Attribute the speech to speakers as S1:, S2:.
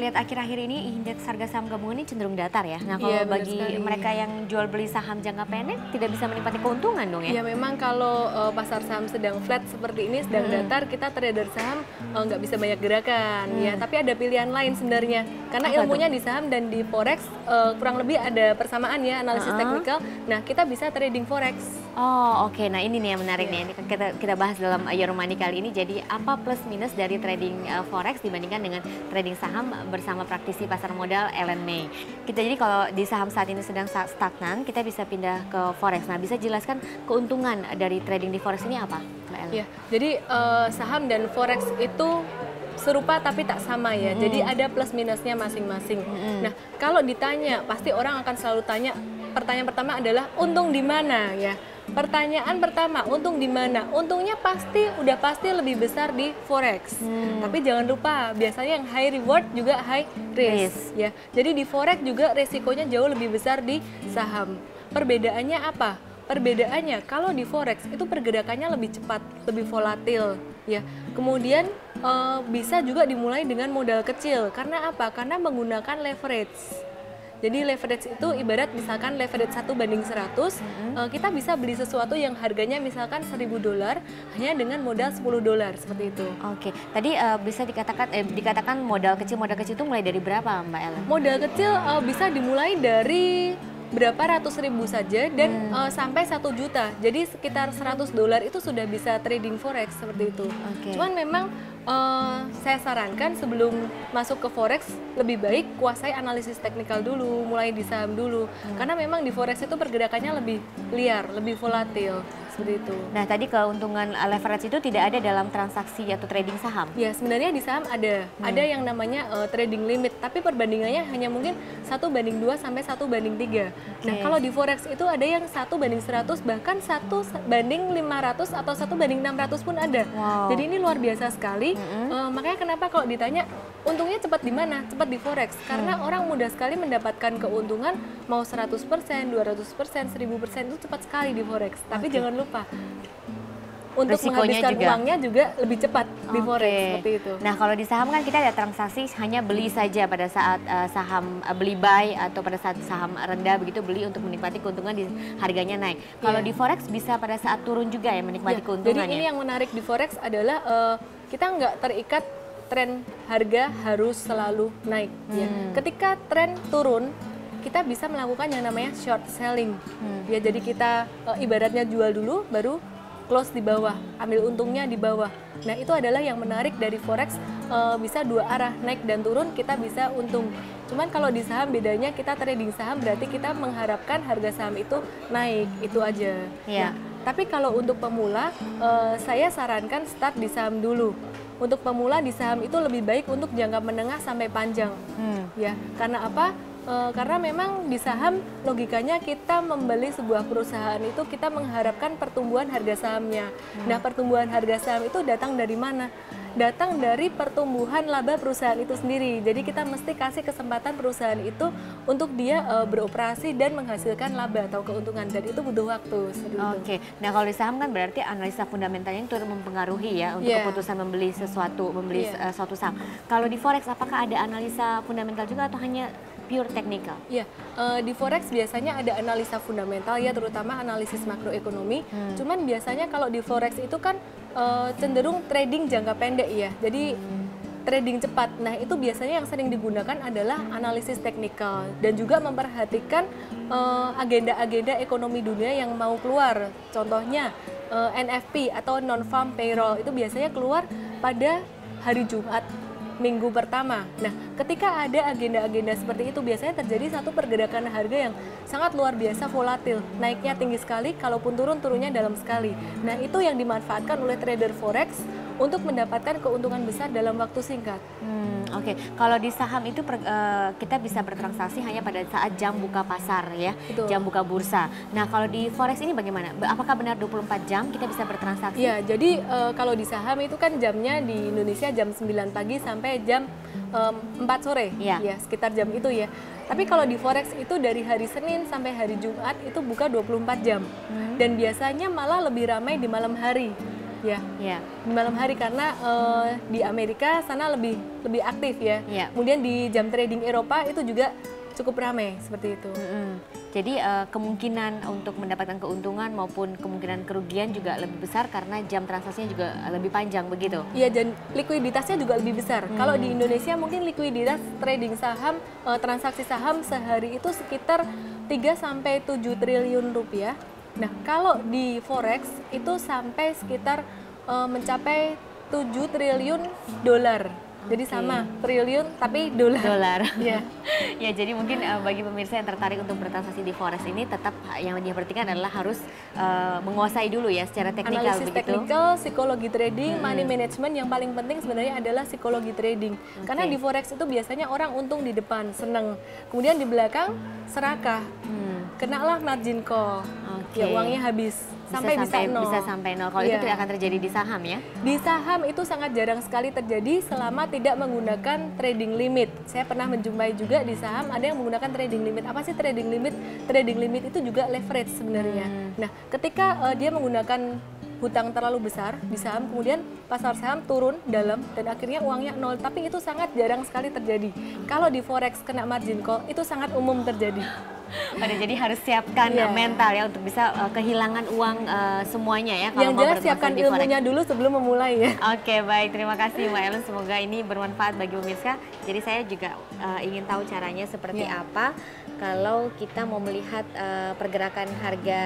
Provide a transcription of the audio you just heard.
S1: lihat akhir-akhir ini indeks harga saham gabungan ini cenderung datar ya. Nah, kalau
S2: Iya, benar
S1: bagi
S2: sekali.
S1: mereka yang jual beli saham jangka pendek tidak bisa menikmati keuntungan dong ya?
S2: Ya memang kalau pasar saham sedang flat seperti ini, sedang datar, kita trader saham nggak bisa banyak gerakan ya. Tapi ada pilihan lain sebenarnya. Karena
S1: Apa
S2: ilmunya di saham dan di forex kurang lebih ada persamaan ya, analisis teknikal. Nah, kita bisa trading forex.
S1: Oh, oke. Nah, ini nih yang menarik nih. Ini kan kita bahas dalam Your Money kali ini. Jadi apa plus minus dari trading forex dibandingkan dengan trading saham bersama praktisi pasar modal Ellen May. Kita jadi kalau di saham saat ini sedang stagnan, kita bisa pindah ke forex. Nah, bisa jelaskan keuntungan dari trading di forex ini apa, Mbak Ellen?
S2: Ya, jadi saham dan forex itu serupa tapi tak sama ya. Jadi ada plus minusnya masing-masing. Nah, kalau ditanya, pasti orang akan selalu tanya. Pertanyaan pertama adalah untung di mana ya? Pertanyaan pertama, untung di mana? Untungnya udah pasti lebih besar di forex. Tapi jangan lupa, biasanya yang high reward juga high risk ya. Jadi di forex juga resikonya jauh lebih besar di saham. Perbedaannya apa? Perbedaannya kalau di forex itu pergerakannya lebih cepat, lebih volatil ya. Kemudian bisa juga dimulai dengan modal kecil. Karena apa? Karena menggunakan leverage. Jadi leverage itu ibarat misalkan leverage 1:100, kita bisa beli sesuatu yang harganya misalkan $1.000 hanya dengan modal $10 seperti itu.
S1: Oke, tadi bisa dikatakan modal kecil itu mulai dari berapa, Mbak Ellen?
S2: Modal kecil bisa dimulai dari berapa ratus ribu saja dan sampai 1 juta. Jadi sekitar $100 itu sudah bisa trading forex seperti itu. Cuman memang saya sarankan sebelum masuk ke forex lebih baik kuasai analisis teknikal dulu, mulai di saham dulu. Karena memang di forex itu pergerakannya lebih liar, lebih volatil seperti itu.
S1: Nah, tadi keuntungan leverage itu tidak ada dalam transaksi atau trading saham?
S2: Ya, sebenarnya di saham ada yang namanya trading limit, tapi perbandingannya hanya mungkin 1:2 sampai 1:3. Nah, kalau di forex itu ada yang 1:100, bahkan 1:500 atau 1:600 pun ada.
S1: Wow.
S2: Jadi ini luar biasa sekali. Makanya kenapa kalau ditanya untungnya cepat di mana? Cepat di forex. Karena orang mudah sekali mendapatkan keuntungan mau 100%, 200%, 1000% itu cepat sekali di forex. Tapi jangan lupa untuk
S1: Resikonya
S2: menghabiskan
S1: juga.
S2: uangnya juga lebih cepat di forex seperti itu.
S1: Nah, kalau di saham kan kita ada transaksi hanya beli saja pada saat saham beli buy atau pada saat saham rendah begitu beli untuk menikmati keuntungan di harganya naik. Kalau di forex bisa pada saat turun juga ya menikmati keuntungannya.
S2: Jadi ini yang menarik di forex adalah kita nggak terikat tren harga harus selalu naik. Ya. Ketika tren turun, kita bisa melakukan yang namanya short selling. Ya, jadi kita ibaratnya jual dulu, baru close di bawah, ambil untungnya di bawah. Nah, itu adalah yang menarik dari forex, bisa dua arah, naik dan turun kita bisa untung. Cuman kalau di saham bedanya kita trading saham berarti kita mengharapkan harga saham itu naik, itu aja.
S1: Iya.
S2: Nah, tapi kalau untuk pemula, saya sarankan start di saham dulu. Untuk pemula di saham itu lebih baik untuk jangka menengah sampai panjang. Ya, karena apa? Karena memang di saham logikanya kita membeli sebuah perusahaan itu kita mengharapkan pertumbuhan harga sahamnya. Nah, pertumbuhan harga saham itu datang dari mana? Datang dari pertumbuhan laba perusahaan itu sendiri. Jadi kita mesti kasih kesempatan perusahaan itu untuk dia beroperasi dan menghasilkan laba atau keuntungan, dan itu butuh waktu.
S1: Oke, nah kalau di saham kan berarti analisa fundamentalnya itu turut mempengaruhi ya untuk keputusan membeli suatu saham. Kalau di forex apakah ada analisa fundamental juga atau hanya pure technical?
S2: Iya, di forex biasanya ada analisa fundamental ya, terutama analisis makroekonomi. Cuman biasanya kalau di forex itu kan cenderung trading jangka pendek ya. Jadi trading cepat. Nah, itu biasanya yang sering digunakan adalah analisis teknikal dan juga memperhatikan agenda-agenda ekonomi dunia yang mau keluar. Contohnya NFP atau non-farm payroll itu biasanya keluar pada hari Jumat minggu pertama. Nah, ketika ada agenda-agenda seperti itu biasanya terjadi satu pergerakan harga yang sangat luar biasa volatil. Naiknya tinggi sekali, kalaupun turun, turunnya dalam sekali. Nah, itu yang dimanfaatkan oleh trader forex untuk mendapatkan keuntungan besar dalam waktu singkat.
S1: Oke. Kalau di saham itu kita bisa bertransaksi hanya pada saat jam buka pasar ya,
S2: Betul.
S1: jam buka bursa. Nah, kalau di forex ini bagaimana? Apakah benar 24 jam kita bisa bertransaksi?
S2: Ya, jadi kalau di saham itu kan jamnya di Indonesia jam 9 pagi sampai jam 4 sore.
S1: Ya.
S2: Ya, sekitar jam itu ya. Tapi kalau di forex itu dari hari Senin sampai hari Jumat itu buka 24 jam. Dan biasanya malah lebih ramai di malam hari. ya.
S1: Ya.
S2: Di malam hari karena di Amerika sana lebih aktif ya.
S1: Ya.
S2: Kemudian di jam trading Eropa itu juga cukup ramai seperti itu.
S1: Jadi kemungkinan untuk mendapatkan keuntungan maupun kemungkinan kerugian juga lebih besar karena jam transaksinya juga lebih panjang begitu.
S2: Iya, dan likuiditasnya juga lebih besar. Kalau di Indonesia mungkin likuiditas trading saham, transaksi saham sehari itu sekitar 3 sampai 7 triliun rupiah. Nah, kalau di forex itu sampai sekitar mencapai 7 triliun dolar. Jadi sama triliun tapi dolar.
S1: Ya. Ya, jadi mungkin bagi pemirsa yang tertarik untuk bertransaksi di forex ini tetap yang diperhatikan adalah harus menguasai dulu ya secara teknikal
S2: analisis
S1: begitu.
S2: teknikal, psikologi trading, money management yang paling penting sebenarnya adalah psikologi trading. Karena di forex itu biasanya orang untung di depan, seneng. Kemudian di belakang serakah. Kenalah margin call. Ya uangnya habis.
S1: Bisa sampai nol. Kalau itu tidak akan terjadi di saham ya?
S2: Di saham itu sangat jarang sekali terjadi selama tidak menggunakan trading limit. Saya pernah menjumpai juga di saham ada yang menggunakan trading limit. Apa sih trading limit? Trading limit itu juga leverage sebenarnya. Nah, ketika dia menggunakan hutang terlalu besar di saham, kemudian pasar saham turun dalam dan akhirnya uangnya nol. Tapi itu sangat jarang sekali terjadi. Kalau di forex kena margin call itu sangat umum terjadi.
S1: Jadi harus siapkan mental ya untuk bisa kehilangan uang semuanya ya.
S2: Yang jelas siapkan ilmunya dulu sebelum memulai ya.
S1: Oke, baik, terima kasih Mbak Ellen. Semoga ini bermanfaat bagi pemirsa. Jadi saya juga ingin tahu caranya seperti apa kalau kita mau melihat pergerakan harga